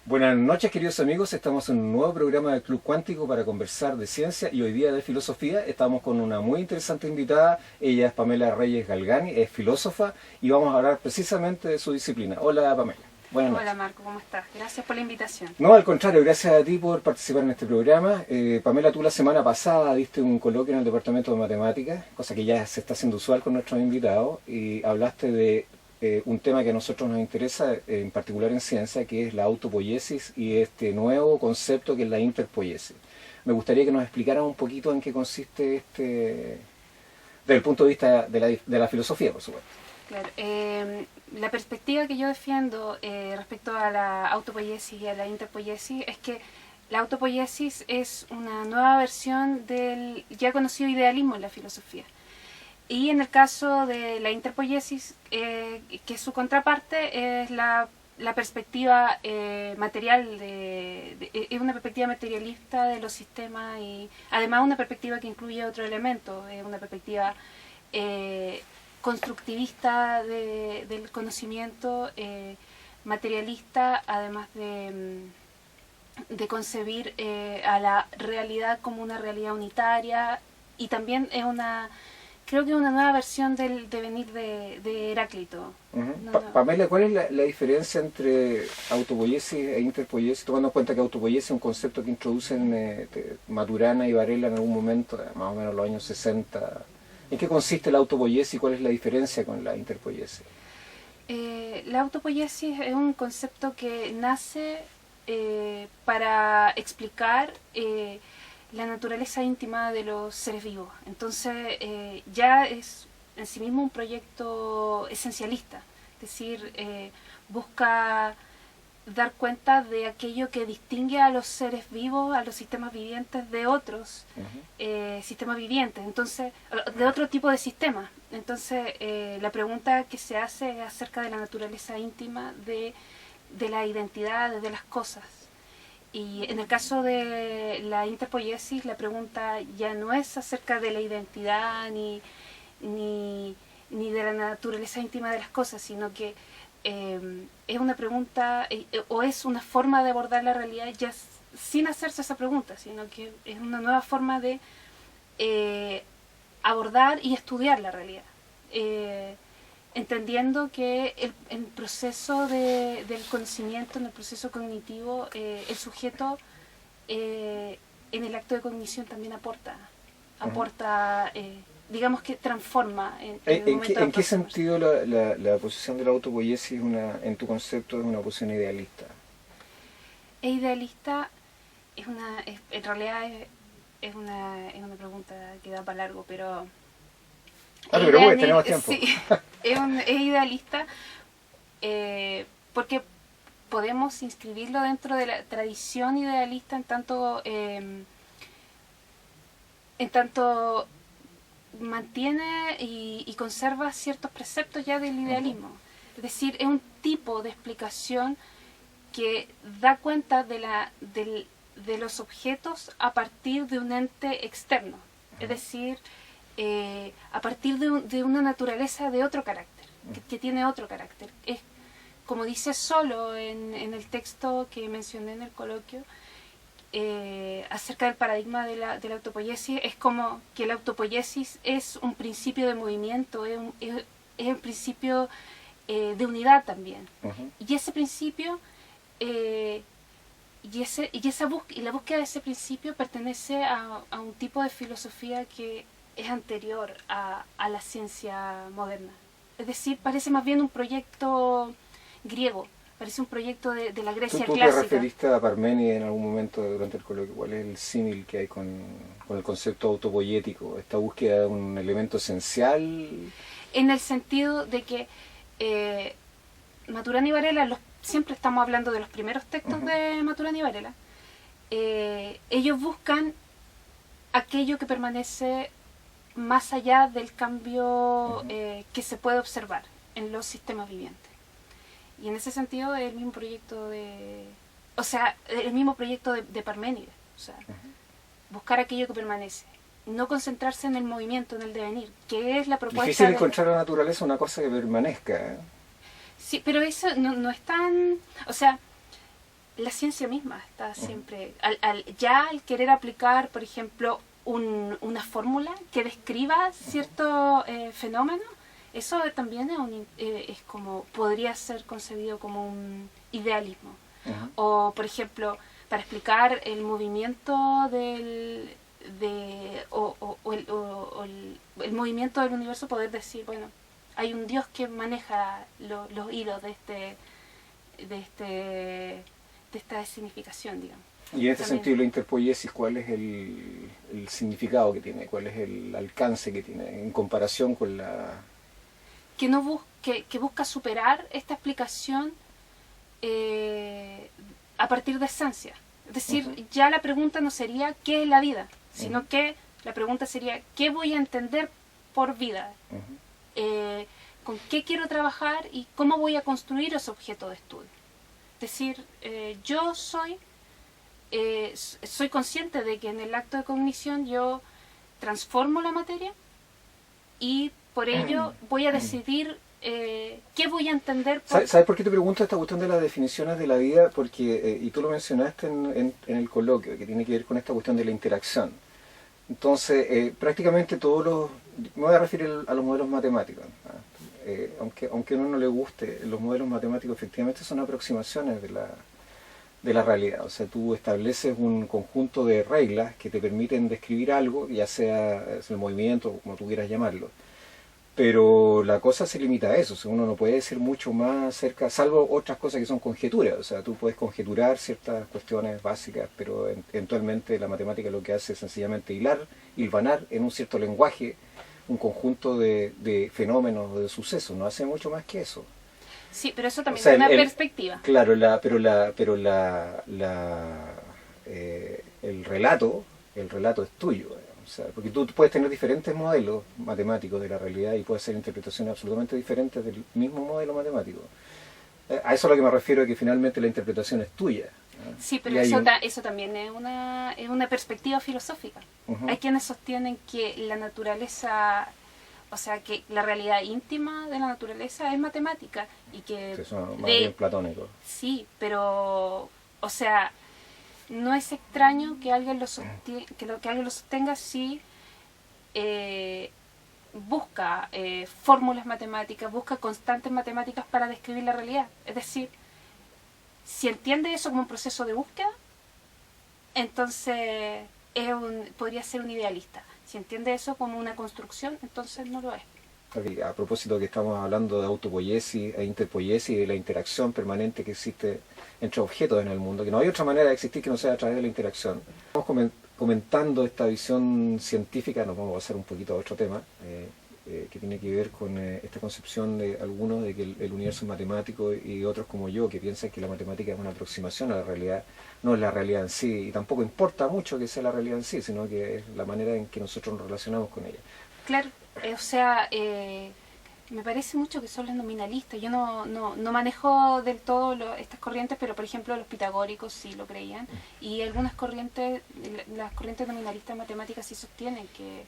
Buenas noches, queridos amigos. Estamos en un nuevo programa del Club Cuántico para conversar de ciencia y hoy día de filosofía. Estamos con una muy interesante invitada. Ella es Pamela Reyes Galgani, es filósofa y vamos a hablar precisamente de su disciplina. Hola, Pamela. Buenas noches. Hola Marco, ¿cómo estás? Gracias por la invitación. No, al contrario, gracias a ti por participar en este programa. Pamela, tú la semana pasada diste un coloquio en el Departamento de Matemáticas, cosa que ya se está haciendo usual con nuestros invitados, y hablaste de un tema que a nosotros nos interesa, en particular en ciencia, que es la autopoiesis y este nuevo concepto que es la interpoiesis. Me gustaría que nos explicaran un poquito en qué consiste desde el punto de vista de la filosofía, por supuesto. Claro, la perspectiva que yo defiendo respecto a la autopoiesis y a la interpoiesis es que la autopoiesis es una nueva versión del ya conocido idealismo en la filosofía. Y en el caso de la interpoiesis, que su contraparte es la perspectiva material, es una perspectiva materialista de los sistemas y además una perspectiva que incluye otro elemento, una perspectiva constructivista del conocimiento, materialista, además de concebir a la realidad como una realidad unitaria, y también es creo que es una nueva versión del devenir de Heráclito. Pamela, ¿cuál es la diferencia entre autopoiesis e interpoiesis, tomando en cuenta que autopoiesis es un concepto que introducen Maturana y Varela en algún momento, más o menos los años 60? ¿En qué consiste la autopoiesis y cuál es la diferencia con la interpoiesis? La autopoiesis es un concepto que nace para explicar la naturaleza íntima de los seres vivos. Entonces ya es en sí mismo un proyecto esencialista, es decir, busca dar cuenta de aquello que distingue a los seres vivos, a los sistemas vivientes de otros sistemas vivientes, entonces de otro tipo de sistemas. Entonces la pregunta que se hace es acerca de la naturaleza íntima de la identidad de las cosas. Y en el caso de la interpoiesis, la pregunta ya no es acerca de la identidad ni de la naturaleza íntima de las cosas, sino que es una pregunta o es una forma de abordar la realidad ya sin hacerse esa pregunta, sino que es una nueva forma de abordar y estudiar la realidad. Entendiendo que el proceso del conocimiento, en el proceso cognitivo, el sujeto en el acto de cognición también aporta, digamos que transforma. ¿En qué sentido la posición de la autopoiesis en tu concepto es una posición idealista? Es idealista, en realidad es una pregunta que da para largo, pero... pero bueno, tenemos tiempo. Sí, es idealista porque podemos inscribirlo dentro de la tradición idealista en tanto mantiene y conserva ciertos preceptos ya del idealismo. Es decir, es un tipo de explicación que da cuenta de los objetos a partir de un ente externo. Es decir, a partir de una naturaleza de otro carácter, que tiene otro carácter. Es, como dice Solo en el texto que mencioné en el coloquio, acerca del paradigma de la autopoiesis, es como que la autopoiesis es un principio de movimiento, es un principio de unidad también. Y ese principio... y la búsqueda de ese principio pertenece a un tipo de filosofía que es anterior a la ciencia moderna. Es decir, parece más bien un proyecto griego, parece un proyecto de la Grecia clásica. ¿Tú te referiste a Parménides en algún momento durante el coloquio? ¿Cuál es el símil que hay con el concepto autopoiético? ¿Esta búsqueda de un elemento esencial? En el sentido de que Maturana y Varela, siempre estamos hablando de los primeros textos de Maturana y Varela, ellos buscan aquello que permanece más allá del cambio que se puede observar en los sistemas vivientes. Y en ese sentido es el mismo proyecto de Parménides, o sea, buscar aquello que permanece, no concentrarse en el movimiento, en el devenir, que es la propuesta. Difícil encontrar en la naturaleza una cosa que permanezca. Sí, pero eso no es tan... O sea, la ciencia misma está siempre, al querer aplicar, por ejemplo, una fórmula que describa cierto fenómeno, eso también es como, podría ser concebido como un idealismo. O, por ejemplo, para explicar el movimiento el movimiento del universo, poder decir, bueno, hay un Dios que maneja los hilos de esta significación, digamos. Y en este También. sentido, la interpoiesis, ¿cuál es el significado que tiene? ¿Cuál es el alcance que tiene en comparación con la...? Que busca superar esta explicación a partir de esencia. Es decir, ya la pregunta no sería ¿qué es la vida? Sino que la pregunta sería ¿qué voy a entender por vida? ¿Con qué quiero trabajar y cómo voy a construir ese objeto de estudio? Es decir, yo soy consciente de que en el acto de cognición yo transformo la materia y por ello voy a decidir qué voy a entender. ¿Sabes por qué te pregunto esta cuestión de las definiciones de la vida? Porque, y tú lo mencionaste en el coloquio, que tiene que ver con esta cuestión de la interacción. Entonces, prácticamente me voy a referir a los modelos matemáticos, aunque a uno no le guste, los modelos matemáticos efectivamente son aproximaciones de la realidad. O sea, tú estableces un conjunto de reglas que te permiten describir algo, ya sea el movimiento, como tú quieras llamarlo. Pero la cosa se limita a eso, o sea, uno no puede decir mucho más acerca, salvo otras cosas que son conjeturas. O sea, tú puedes conjeturar ciertas cuestiones básicas, pero eventualmente la matemática lo que hace es sencillamente hilvanar en un cierto lenguaje un conjunto de fenómenos o de sucesos, no hace mucho más que eso. Sí, pero eso también O sea, es una perspectiva. Claro, el relato es tuyo. O sea, porque tú puedes tener diferentes modelos matemáticos de la realidad y puedes hacer interpretaciones absolutamente diferentes del mismo modelo matemático. A eso es a lo que me refiero, que finalmente la interpretación es tuya. Sí, pero eso también es una perspectiva filosófica. Hay quienes sostienen que la naturaleza, o sea, que la realidad íntima de la naturaleza es matemática y que... Eso es más bien platónico. Sí, pero, o sea, no es extraño que alguien lo sostenga si busca fórmulas matemáticas, busca constantes matemáticas para describir la realidad. Es decir, si entiende eso como un proceso de búsqueda, entonces podría ser un idealista. Si entiende eso como una construcción, entonces no lo es. Okay, a propósito que estamos hablando de autopoiesis e interpoiesis y de la interacción permanente que existe entre objetos en el mundo, que no hay otra manera de existir que no sea a través de la interacción. Estamos comentando esta visión científica, nos vamos a pasar un poquito a otro tema, que tiene que ver con esta concepción de algunos de que el universo es matemático y otros como yo que piensan que la matemática es una aproximación a la realidad, no es la realidad en sí, y tampoco importa mucho que sea la realidad en sí, sino que es la manera en que nosotros nos relacionamos con ella. Claro, o sea, me parece mucho que son los nominalistas. Yo no manejo del todo estas corrientes, pero por ejemplo los pitagóricos sí lo creían, y algunas corrientes, las corrientes nominalistas matemáticas sí sostienen que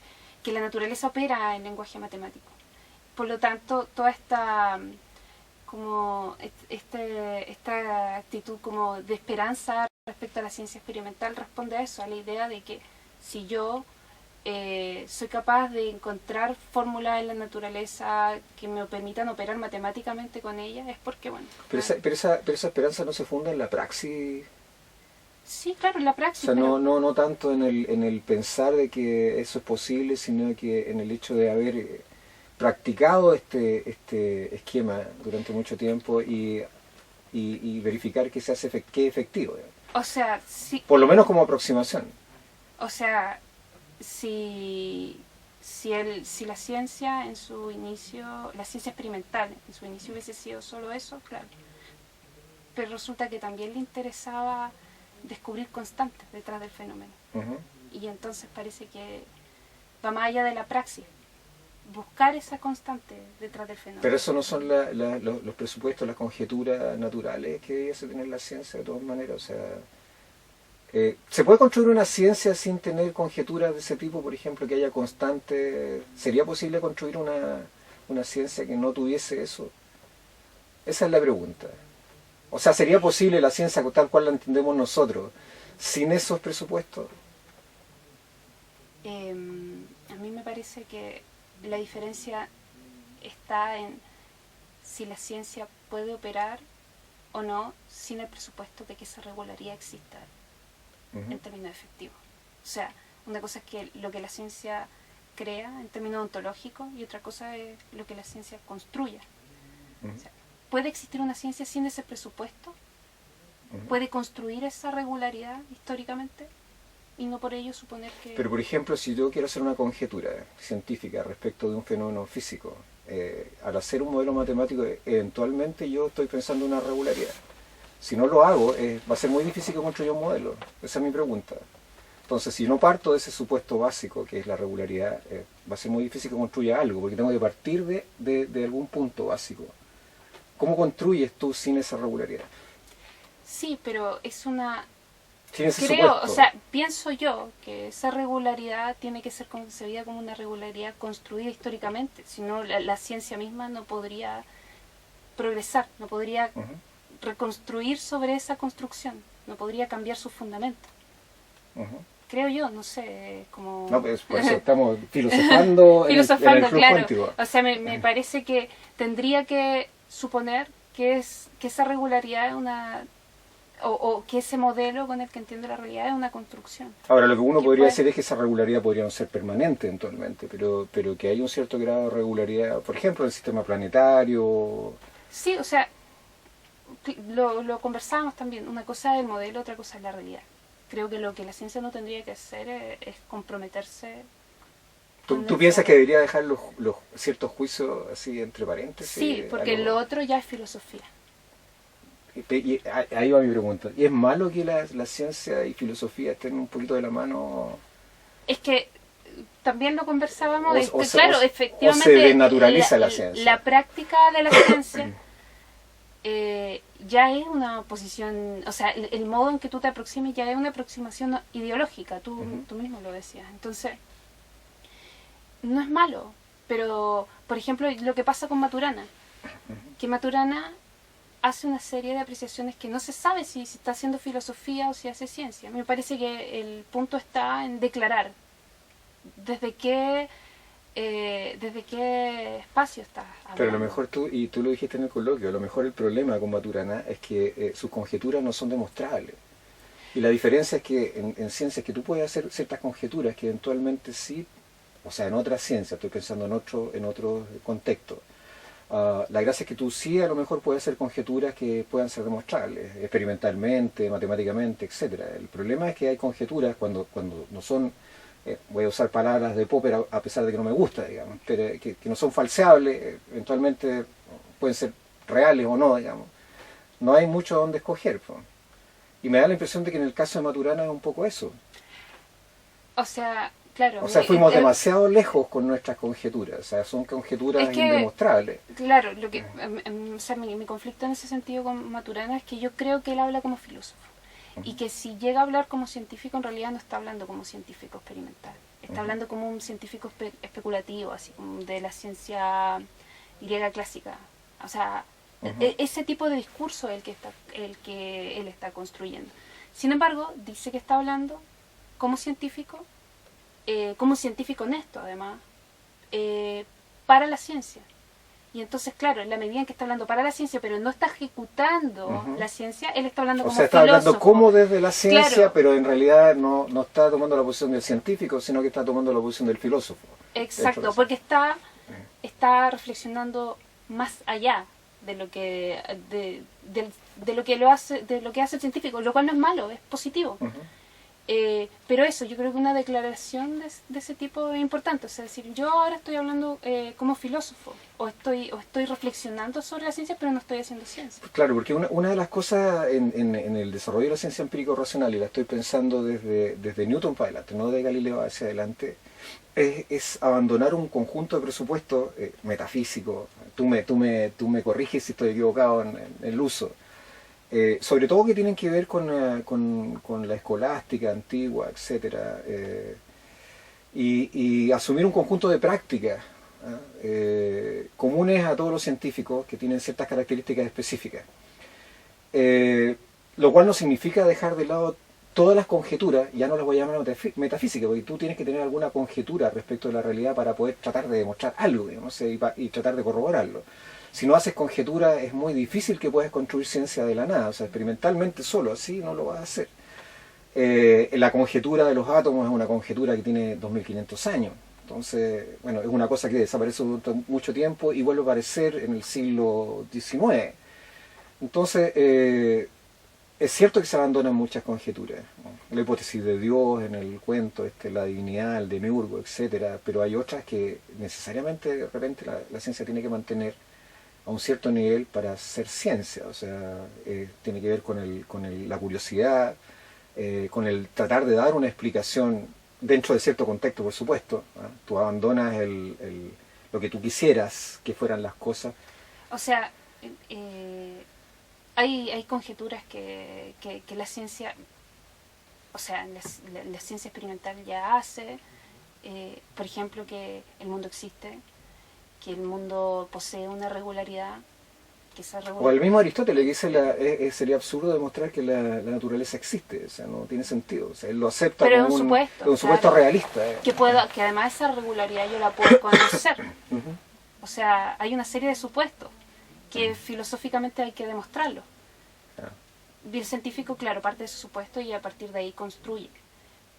la naturaleza opera en lenguaje matemático. Por lo tanto, toda esta actitud como de esperanza respecto a la ciencia experimental responde a eso, a la idea de que si yo soy capaz de encontrar fórmulas en la naturaleza que me permitan operar matemáticamente con ella, es porque, bueno... Pero esa esperanza no se funda en la praxis. Sí, claro, en la praxis. O sea, no tanto en el pensar de que eso es posible, sino que en el hecho de haber practicado este esquema durante mucho tiempo y verificar que se hace efectivo. O sea, sí. Por lo menos como aproximación. O sea, si la ciencia en su inicio, la ciencia experimental en su inicio hubiese sido solo eso, claro. Pero resulta que también le interesaba descubrir constantes detrás del fenómeno. Y entonces parece que va más allá de la praxis, buscar esa constante detrás del fenómeno. Pero eso no son los presupuestos, las conjeturas naturales que debiese tener la ciencia de todas maneras. O sea, ¿se puede construir una ciencia sin tener conjeturas de ese tipo, por ejemplo, que haya constante? ¿Sería posible construir una ciencia que no tuviese eso? Esa es la pregunta. O sea, ¿sería posible la ciencia tal cual la entendemos nosotros sin esos presupuestos? A mí me parece que la diferencia está en si la ciencia puede operar o no sin el presupuesto de que esa regularidad exista en términos efectivos. O sea, una cosa es que lo que la ciencia crea en términos ontológicos y otra cosa es lo que la ciencia construya. O sea, ¿puede existir una ciencia sin ese presupuesto? ¿Puede construir esa regularidad históricamente? Y no por ello suponer que... Pero, por ejemplo, si yo quiero hacer una conjetura científica respecto de un fenómeno físico, al hacer un modelo matemático, eventualmente yo estoy pensando en una regularidad. Si no lo hago, va a ser muy difícil que construya un modelo. Esa es mi pregunta. Entonces, si no parto de ese supuesto básico, que es la regularidad, va a ser muy difícil que construya algo, porque tengo que partir de algún punto básico. ¿Cómo construyes tú sin esa regularidad? Sí, pero es una... Sin ese Creo, supuesto. o sea, pienso yo que esa regularidad tiene que ser concebida como una regularidad construida históricamente, si no la ciencia misma no podría progresar, no podría reconstruir sobre esa construcción, no podría cambiar sus fundamentos. Creo yo, no sé, como... No, pues por eso estamos filosofando, en el flujo claro. cuántico. O sea, me parece que tendría que suponer que esa regularidad es una... O que ese modelo con el que entiendo la realidad es una construcción. Ahora, lo que uno podría hacer es que esa regularidad podría no ser permanente eventualmente, pero que hay un cierto grado de regularidad, por ejemplo, en el sistema planetario. Sí, o sea, lo conversábamos también. Una cosa es el modelo, otra cosa es la realidad. Creo que lo que la ciencia no tendría que hacer es comprometerse. ¿Tú piensas que debería dejar los ciertos juicios así entre paréntesis? Sí, porque lo otro ya es filosofía. Y ahí va mi pregunta. ¿Y es malo que la ciencia y filosofía estén un poquito de la mano? Es que también lo conversábamos, claro, efectivamente o se desnaturaliza la ciencia. La práctica de la ciencia ya es una posición, o sea, el modo en que tú te aproximes ya es una aproximación ideológica, tú mismo lo decías. Entonces, no es malo, pero, por ejemplo, lo que pasa con Maturana, que Maturana hace una serie de apreciaciones que no se sabe si está haciendo filosofía o si hace ciencia. Me parece que el punto está en declarar desde qué espacio estás hablando. Pero a lo mejor tú lo dijiste en el coloquio, a lo mejor el problema con Maturana es que sus conjeturas no son demostrables. Y la diferencia es que en ciencias que tú puedes hacer ciertas conjeturas que eventualmente sí, o sea, en otras ciencias, estoy pensando en otro contexto. La gracia es que tú sí a lo mejor puedes hacer conjeturas que puedan ser demostrables, experimentalmente, matemáticamente, etcétera. El problema es que hay conjeturas cuando no son, voy a usar palabras de Popper a pesar de que no me gusta, digamos, pero que no son falseables, eventualmente pueden ser reales o no, digamos. No hay mucho donde escoger. Y me da la impresión de que en el caso de Maturana es un poco eso. O sea... Claro, o sea, fuimos demasiado lejos con nuestras conjeturas, o sea, son conjeturas indemostrables. Claro, o sea, mi conflicto en ese sentido con Maturana es que yo creo que él habla como filósofo y que si llega a hablar como científico en realidad no está hablando como científico experimental, está hablando como un científico especulativo, así como de la ciencia griega clásica. O sea, ese tipo de discurso es el que él está construyendo. Sin embargo, dice que está hablando como científico honesto además, para la ciencia. Y entonces, claro, en la medida en que está hablando para la ciencia, pero no está ejecutando la ciencia, él está hablando como filósofo. O sea, está hablando como desde la ciencia, claro, pero en realidad no está tomando la posición del científico, sino que está tomando la posición del filósofo. Exacto, porque está reflexionando más allá de lo que de lo que hace el científico, lo cual no es malo, es positivo. Pero eso, yo creo que una declaración de ese tipo es importante. O sea, decir, yo ahora estoy hablando como filósofo, o estoy reflexionando sobre la ciencia, pero no estoy haciendo ciencia. Claro, porque una de las cosas en el desarrollo de la ciencia empírico-racional, y la estoy pensando desde Newton para adelante, no de Galileo hacia adelante, es abandonar un conjunto de presupuestos metafísicos. Tú me corriges si estoy equivocado en el uso. Sobre todo que tienen que ver con la escolástica antigua, etcétera, y asumir un conjunto de prácticas comunes a todos los científicos que tienen ciertas características específicas. Lo cual no significa dejar de lado todas las conjeturas, ya no las voy a llamar metafísica, porque tú tienes que tener alguna conjetura respecto de la realidad para poder tratar de demostrar algo, no sé, y tratar de corroborarlo. Si no haces conjetura, es muy difícil que puedas construir ciencia de la nada, o sea, experimentalmente solo, así no lo vas a hacer. La conjetura de los átomos es una conjetura que tiene 2500 años. Entonces, bueno, es una cosa que desaparece durante mucho tiempo y vuelve a aparecer en el siglo XIX. Entonces, es cierto que se abandonan muchas conjeturas, ¿no? La hipótesis de Dios en el cuento, la divinidad, el demiurgo, etcétera, pero hay otras que necesariamente de repente la ciencia tiene que mantener a un cierto nivel para ser ciencia, o sea, tiene que ver con la curiosidad, con el tratar de dar una explicación dentro de cierto contexto, por supuesto, ¿no? Tú abandonas lo que tú quisieras que fueran las cosas. O sea, hay conjeturas que la ciencia, o sea, la ciencia experimental ya hace, por ejemplo, que el mundo existe, que el mundo posee una regularidad, que esa O el mismo Aristóteles que dice sería absurdo demostrar que la naturaleza existe, o sea, no tiene sentido, o sea, él lo acepta pero como un supuesto, un supuesto claro, realista. que además esa regularidad yo la puedo conocer. Uh-huh. O sea, hay una serie de supuestos que filosóficamente hay que demostrarlo. Y el científico, claro, parte de ese supuesto y a partir de ahí construye.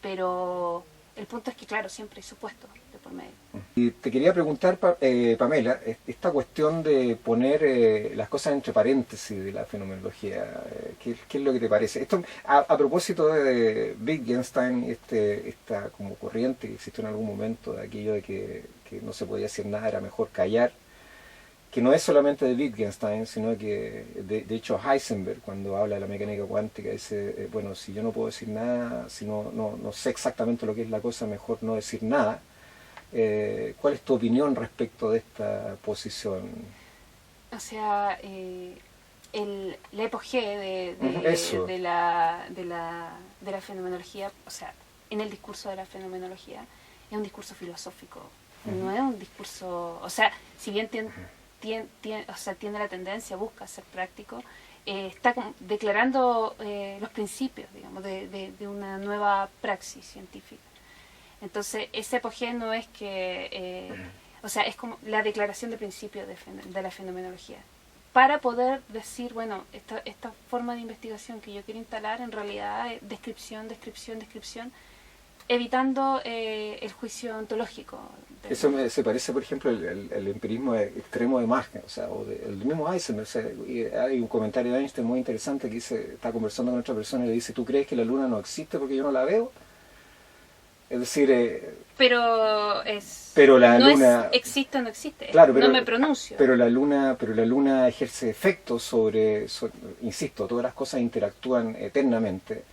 Pero el punto es que, claro, siempre hay supuestos de por medio. Y te quería preguntar, Pamela, esta cuestión de poner las cosas entre paréntesis de la fenomenología, ¿qué es lo que te parece? Esto a propósito de Wittgenstein, esta como corriente que existió en algún momento, de aquello de que no se podía decir nada, era mejor callar, que no es solamente de Wittgenstein, sino que de hecho Heisenberg, cuando habla de la mecánica cuántica, dice, bueno, si yo no puedo decir nada, si no sé exactamente lo que es la cosa, mejor no decir nada. ¿Cuál es tu opinión respecto de esta posición? O sea, la epogea Eso. de la fenomenología, o sea, en el discurso de la fenomenología, es un discurso filosófico, no es un discurso, o sea, si bien tiene la tendencia, busca ser práctico, está declarando los principios, digamos, de una nueva praxis científica. Entonces, ese apogeo no es que, o sea, es como la declaración de principios de la fenomenología. Para poder decir, bueno, esta forma de investigación que yo quiero instalar en realidad es descripción, evitando el juicio ontológico. Eso se parece, por ejemplo, el empirismo extremo de Mach, o sea, el mismo Heisenberg. O sea, hay un comentario de Einstein muy interesante que dice, está conversando con otra persona y le dice, ¿tú crees que la luna no existe porque yo no la veo? Es decir, pero la no luna existe o no existe, claro, no me pronuncio. Pero la luna ejerce efectos sobre, insisto, todas las cosas interactúan eternamente.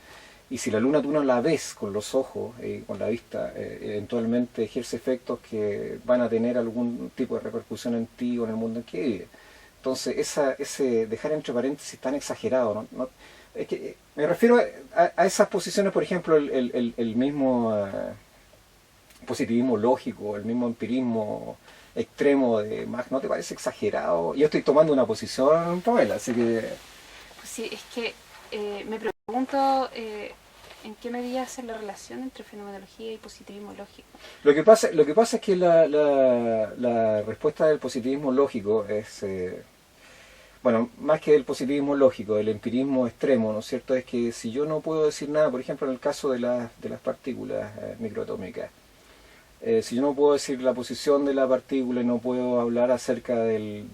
Y si la luna tú no la ves con los ojos, con la vista, eventualmente ejerce efectos que van a tener algún tipo de repercusión en ti o en el mundo en que vives. Entonces, ese dejar entre paréntesis tan exagerado, ¿no? Es que me refiero a esas posiciones, por ejemplo, el mismo positivismo lógico, el mismo empirismo extremo de Mach, ¿no te parece exagerado? Yo estoy tomando una posición, Pamela, así que... Pues sí, es que me pregunto en qué medida hace la relación entre fenomenología y positivismo lógico. Lo que pasa es que la respuesta del positivismo lógico es... bueno, más que el positivismo lógico, el empirismo extremo, ¿no es cierto? Es que si yo no puedo decir nada, por ejemplo, en el caso de las partículas microatómicas, si yo no puedo decir la posición de la partícula y no puedo hablar acerca del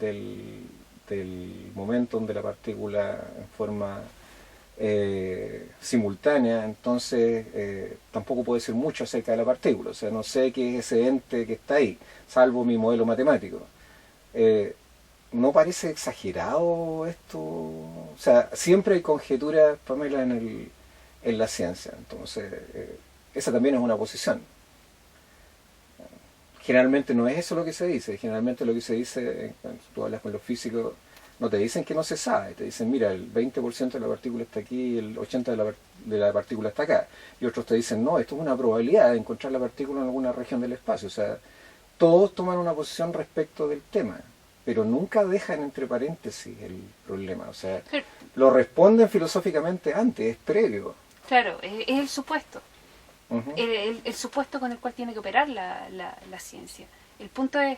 momento de la partícula en forma simultánea, entonces tampoco puedo decir mucho acerca de la partícula, o sea, no sé qué es ese ente que está ahí, salvo mi modelo matemático. ¿No parece exagerado esto? O sea, siempre hay conjeturas, Pamela, en la ciencia. Entonces, esa también es una posición. Generalmente no es eso lo que se dice. Generalmente lo que se dice, cuando tú hablas con los físicos, no te dicen que no se sabe. Te dicen, mira, el 20% de la partícula está aquí y el 80% de la partícula está acá. Y otros te dicen, no, esto es una probabilidad de encontrar la partícula en alguna región del espacio. O sea, todos toman una posición respecto del tema. pero nunca dejan entre paréntesis el problema. O sea, Pero, lo responden filosóficamente antes, es previo. claro, es el supuesto. Ujú. El supuesto con el cual tiene que operar la ciencia. El punto es,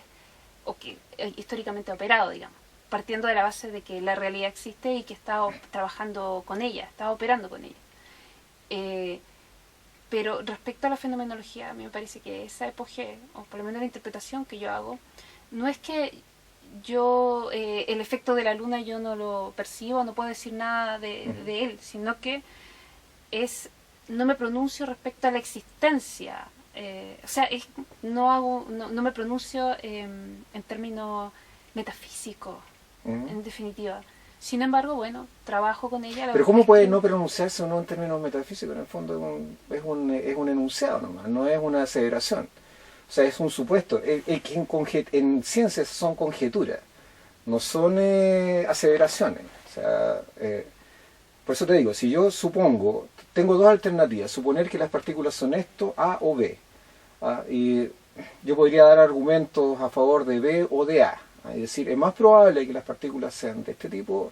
o que históricamente ha operado, digamos, partiendo de la base de que la realidad existe y que está trabajando con ella, está operando con ella. Pero respecto a la fenomenología, a mí me parece que esa epogea, o por lo menos la interpretación que yo hago, no es que yo, el efecto de la luna yo no lo percibo, no puedo decir nada de él, sino que es, no me pronuncio respecto a la existencia. O sea, no me pronuncio en términos metafísicos, Ujú. en definitiva. Sin embargo, bueno, trabajo con ella. La Pero verdad ¿cómo es puede que, no pronunciarse uno en términos metafísicos? En el fondo es un enunciado nomás, no es una aseveración. O sea, es un supuesto. Que en ciencias son conjeturas, no son aseveraciones. O sea, por eso te digo, si yo supongo, tengo dos alternativas, suponer que las partículas son esto, A o B. Y yo podría dar argumentos a favor de B o de A. Es decir, es más probable que las partículas sean de este tipo,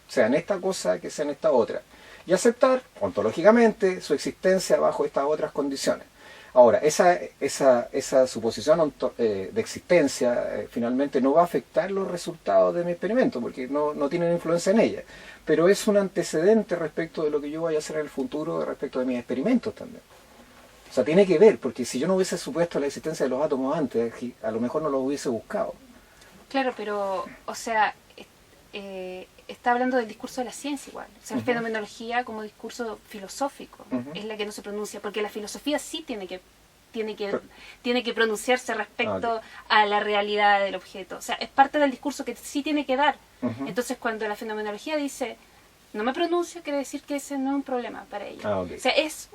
sean esta cosa, que sean esta otra. Y aceptar, ontológicamente, su existencia bajo estas otras condiciones. Ahora, esa suposición de existencia finalmente no va a afectar los resultados de mi experimento, porque no tienen influencia en ella. Pero es un antecedente respecto de lo que yo vaya a hacer en el futuro, respecto de mis experimentos también. O sea, tiene que ver, porque si yo no hubiese supuesto la existencia de los átomos antes, a lo mejor no los hubiese buscado. claro, pero, o sea, está hablando del discurso de la ciencia igual. O sea, la fenomenología como discurso filosófico es la que no se pronuncia, porque la filosofía sí tiene que, Pero- tiene que pronunciarse respecto ok. a la realidad del objeto. O sea, es parte del discurso que sí tiene que dar. Ujú. Entonces, cuando la fenomenología dice, no me pronuncio, quiere decir que ese no es un problema para ella. Ok. O sea, es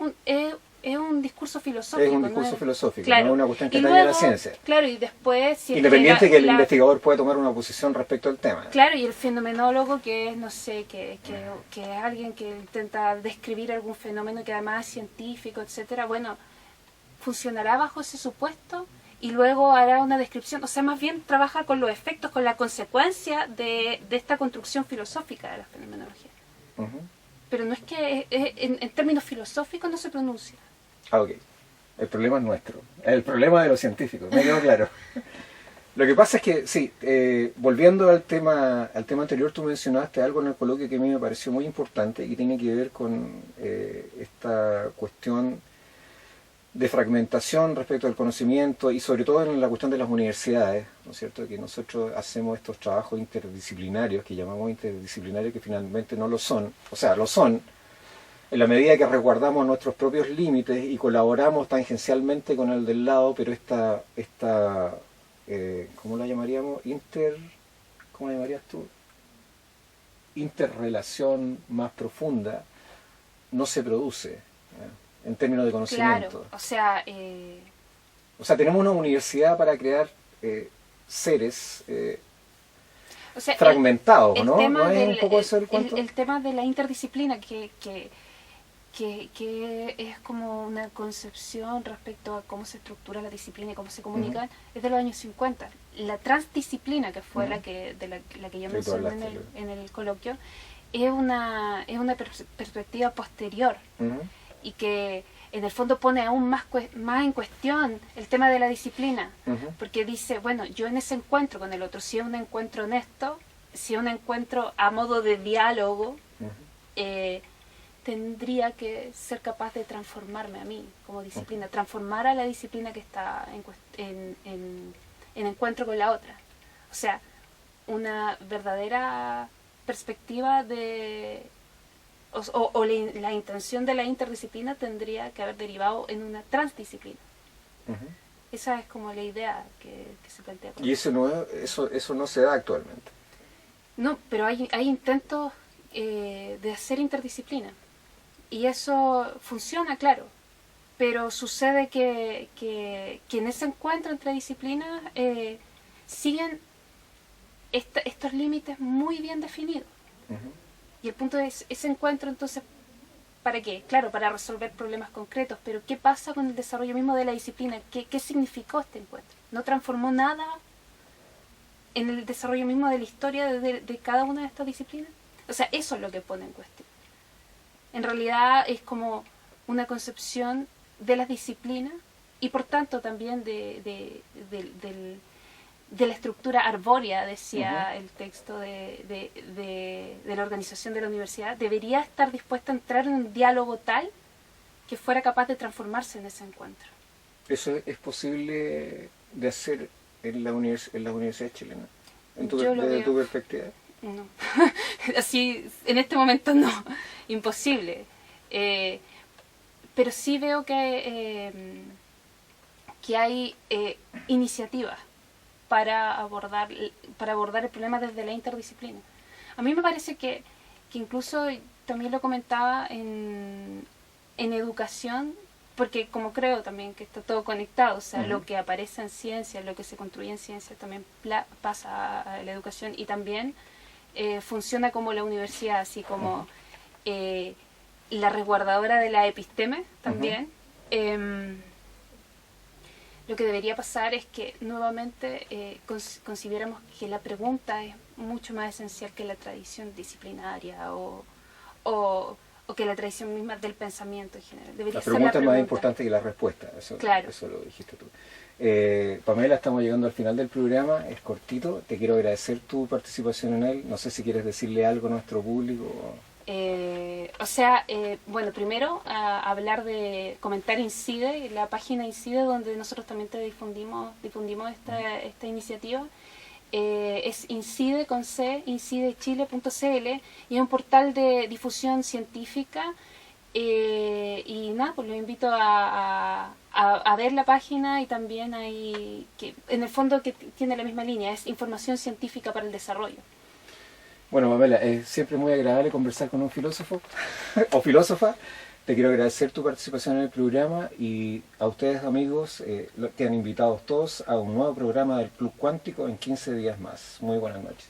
un discurso filosófico. Es un ¿no? discurso filosófico, Claro. no es una cuestión que Y atañe a la luego, ciencia. claro, y después, si es Independiente que el investigador puede tomar una posición respecto al tema. claro, y el fenomenólogo que es, no sé, que es alguien que intenta describir algún fenómeno que además es científico, etcétera, bueno, funcionará bajo ese supuesto y luego hará una descripción, o sea, más bien trabaja con los efectos, con la consecuencia de esta construcción filosófica de la fenomenología. Ujú. Pero no es que en términos filosóficos no se pronuncia. Ok. El problema es nuestro. El problema de los científicos, me quedó claro. Lo que pasa es que, sí, volviendo al tema anterior, tú mencionaste algo en el coloquio que a mí me pareció muy importante y que tiene que ver con esta cuestión de fragmentación respecto al conocimiento y sobre todo en la cuestión de las universidades, ¿no es cierto? Que nosotros hacemos estos trabajos interdisciplinarios, que llamamos interdisciplinarios, que finalmente no lo son, o sea, lo son, en la medida que resguardamos nuestros propios límites y colaboramos tangencialmente con el del lado, pero ¿cómo la llamaríamos? ¿Cómo la llamarías tú? Interrelación más profunda no se produce, en términos de conocimiento. Claro, o sea, O sea, tenemos una universidad para crear seres o sea, fragmentados, el ¿no? tema ¿No es del un poco eso el cuento? el tema de la interdisciplina que es como una concepción respecto a cómo se estructura la disciplina y cómo se comunican, es de los años 50. La transdisciplina, que fue la que yo Sí, tú mencioné hablaste, en el coloquio, es una perspectiva posterior Ujú. y que en el fondo pone aún más en cuestión el tema de la disciplina, Ujú. porque dice, bueno, yo en ese encuentro con el otro, si es un encuentro honesto, si es un encuentro a modo de diálogo, Ujú. tendría que ser capaz de transformarme a mí como disciplina, transformar a la disciplina que está en encuentro con la otra. O sea, una verdadera perspectiva la intención de la interdisciplina tendría que haber derivado en una transdisciplina. Ujú. Esa es como la idea que se plantea. Y eso no se da actualmente. No, pero hay intentos de hacer interdisciplina. Y eso funciona, claro. Pero sucede que en ese encuentro entre disciplinas siguen estos límites muy bien definidos. Ujú. Y el punto es, ese encuentro entonces, ¿para qué? Claro, para resolver problemas concretos, pero ¿qué pasa con el desarrollo mismo de la disciplina? ¿Qué significó este encuentro? ¿No transformó nada en el desarrollo mismo de la historia de cada una de estas disciplinas. O sea, eso es lo que pone en cuestión. En realidad es como una concepción de las disciplinas y por tanto también de la estructura arbórea, decía el texto de la organización de la universidad, debería estar dispuesta a entrar en un diálogo tal que fuera capaz de transformarse en ese encuentro. ¿Eso es posible de hacer en la universidad chilena? Desde tu perspectiva. No. Así, en este momento no. Imposible. Pero sí veo que hay iniciativas para abordar el problema desde la interdisciplina. A mí me parece que incluso, también lo comentaba en educación, porque como creo también que está todo conectado, o sea, lo que aparece en ciencia, lo que se construye en ciencia también pasa a la educación y también funciona como la universidad, así como la resguardadora de la episteme también. Lo que debería pasar es que nuevamente consideramos que la pregunta es mucho más esencial que la tradición disciplinaria o que la tradición misma del pensamiento en general. Debería la pregunta es más importante que la respuesta, claro. Eso lo dijiste tú. Pamela, estamos llegando al final del programa, es cortito, te quiero agradecer tu participación en él, no sé si quieres decirle algo a nuestro público. Bueno, primero hablar de comentar Incide, la página Incide donde nosotros también difundimos esta iniciativa. Es Incide con C, incidechile.cl, y es un portal de difusión científica. Y nada, pues los invito a ver la página, y también hay que en el fondo que tiene la misma línea, es información científica para el desarrollo. Bueno, Pamela, es siempre muy agradable conversar con un filósofo o filósofa. Te quiero agradecer tu participación en el programa, y a ustedes, amigos, quedan invitados todos a un nuevo programa del Club Cuántico en 15 días más. Muy buenas noches.